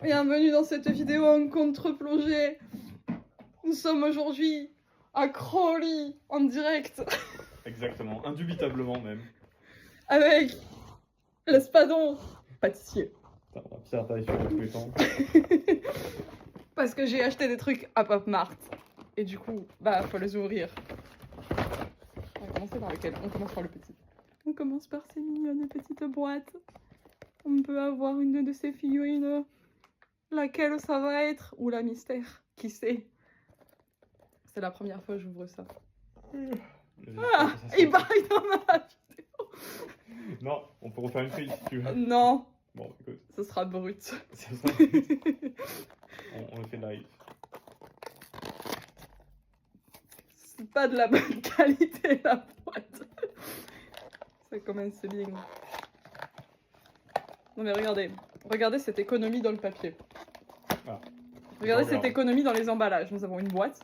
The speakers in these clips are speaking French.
Bienvenue dans cette vidéo en contre-plongée. Nous sommes aujourd'hui à Crawley en direct. Exactement, indubitablement même. Avec l'Espadon pâtissier. Putain, on a Pierre taille sur tous les temps. Parce que j'ai acheté des trucs à Pop Mart. Et du coup, bah, faut les ouvrir. On va commencer par lequel? On commence par le petit. On commence par ces mignonnes petites boîtes. On peut avoir une de ces figurines. Laquelle ça va être? Ou la mystère? Qui sait? C'est la première fois que j'ouvre ça. Ah, il baille dans ma vidéo. Non, on peut refaire une prise si tu veux. Non, Bon, écoute. ce sera brut. Ça on le fait live. C'est pas de la bonne qualité la boîte. Ça commence bien. Non mais regardez, regardez cette économie dans le papier. Ah. Regardez cette économie dans les emballages. Nous avons une boîte.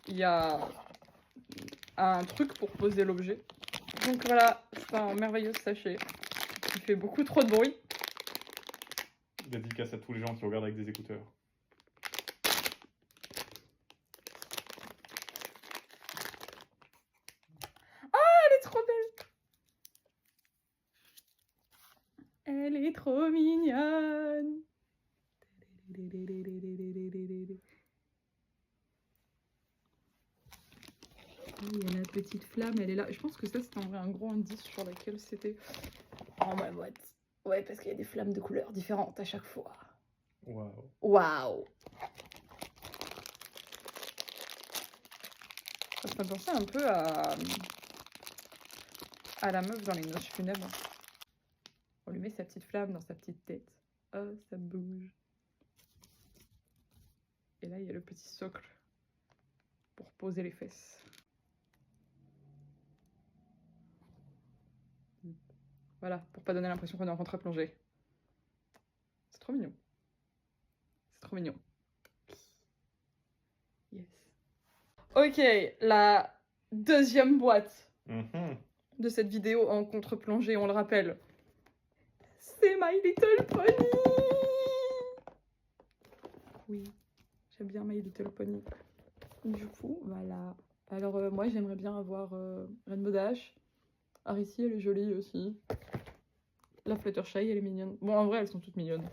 Il y a un truc pour poser l'objet. Donc voilà, c'est un merveilleux sachet qui fait beaucoup trop de bruit. Dédicace à tous les gens qui regardent avec des écouteurs. Elle est trop belle. Elle est trop mignonne. Il y a la petite flamme, elle est là. Je pense que ça, c'était en vrai un gros indice sur laquelle c'était. Oh ma boîte. Ouais, parce qu'il y a des flammes de couleurs différentes à chaque fois. Waouh. Waouh. Ça me fait penser un peu à la meuf dans les noces funèbres. On lui met sa petite flamme dans sa petite tête. Oh, ça bouge. Et là, il y a le petit socle pour poser les fesses. Voilà, pour pas donner l'impression qu'on est en contre-plongée. C'est trop mignon. C'est trop mignon. Yes. Ok, la deuxième boîte de cette vidéo en contre-plongée, on le rappelle. C'est My Little Pony. Oui, j'aime bien My Little Pony. Du coup, voilà. Alors moi, j'aimerais bien avoir Rainbow Dash. Aricie, elle est jolie aussi. La Fluttershy, elle est mignonne. Bon, en vrai, elles sont toutes mignonnes.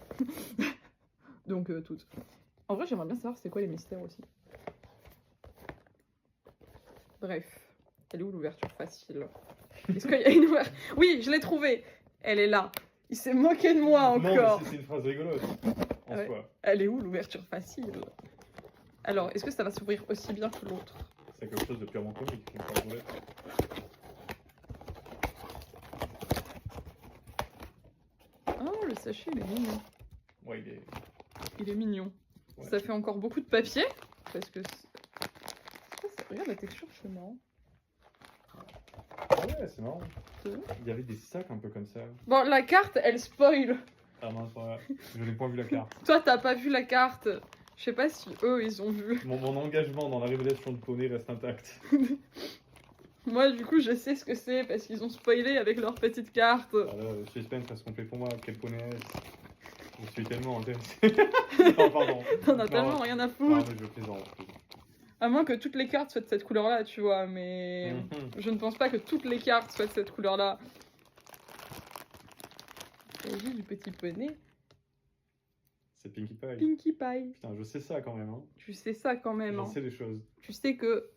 Donc, toutes. En vrai, j'aimerais bien savoir c'est quoi les mystères aussi. Bref. Elle est où l'ouverture facile? Est-ce qu'il y a une ouverture? Oui, je l'ai trouvée. Elle est là. Il s'est moqué de moi encore. Non, c'est une phrase rigolote. En Ouais. soi. Elle est où l'ouverture facile? Alors, est-ce que ça va s'ouvrir aussi bien que l'autre? C'est quelque chose de purement comique. Une phrase roulette. Oh, le sachet, il est mignon. Ouais, Il est mignon. Ouais. Ça fait encore beaucoup de papier. Parce que... Regarde la texture, c'est marrant. Ah ouais, c'est marrant. C'est vrai. Il y avait des sacs un peu comme ça. Bon, la carte, elle spoil. Ah mince, voilà. Je n'ai pas vu la carte. Toi, t'as pas vu la carte. Je sais pas si eux, ils ont vu. Mon engagement dans la révélation de Poney reste intact. Moi, du coup, je sais ce que c'est parce qu'ils ont spoilé avec leur petite carte. Alors, suspense reste complet pour moi. Quel poney est-ce? Je suis tellement intéressé. Non, pardon. T'en as Non, tellement rien à Non, foutre. mais je plaisante. À moins que toutes les cartes soient de cette couleur-là, tu vois. Mais je ne pense pas que toutes les cartes soient de cette couleur-là. Il s'agit du petit poney C'est Pinkie Pie. Pinkie Pie. Putain, je sais ça quand même. Hein. Tu sais ça quand même. J'en Hein. sais des choses. Tu sais que,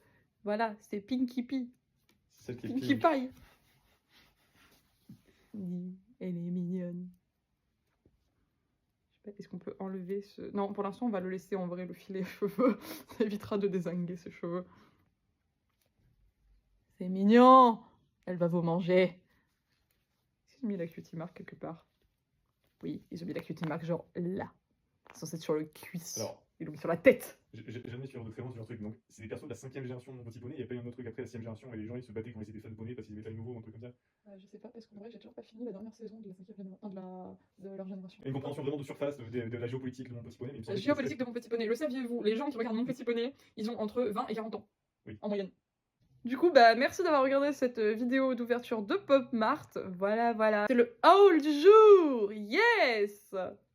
voilà, c'est Pinkie Pie. C'est celle qui est Pinkie pink. Pie. Elle est mignonne. Je sais pas, est-ce qu'on peut enlever ce... Non, pour l'instant, on va le laisser en vrai, le filet cheveux. Ça évitera de dézinguer ses cheveux. C'est mignon. Elle va vous manger. Est-ce qu'ils ont mis la cutie mark quelque part? Oui, ils ont mis la cutie mark genre là. C'est censé être sur le cuisse. Alors, Ils l'ont mis sur la tête. j'ai jamais sur de très loin sur un truc. Donc, c'est des persos de la 5ème génération de mon petit poney. Il n'y a pas eu un autre truc après la 6ème génération et les gens ils se battaient quand ils étaient fans de poney parce qu'ils avaient fait le nouveau ou un truc comme ça. Je sais pas, parce qu'en vrai, j'ai toujours pas fini la dernière saison de la 5e génération, de leur génération. Une compréhension vraiment de surface de la géopolitique de mon petit poney. Mais il me La semblait que géopolitique de mon petit poney, le saviez-vous? Les gens qui regardent mon petit poney, ils ont entre 20 et 40 ans. Oui. En moyenne. Du coup, bah merci d'avoir regardé cette vidéo d'ouverture de Pop Mart. Voilà, voilà. C'est le haul du jour. Yes! Yes.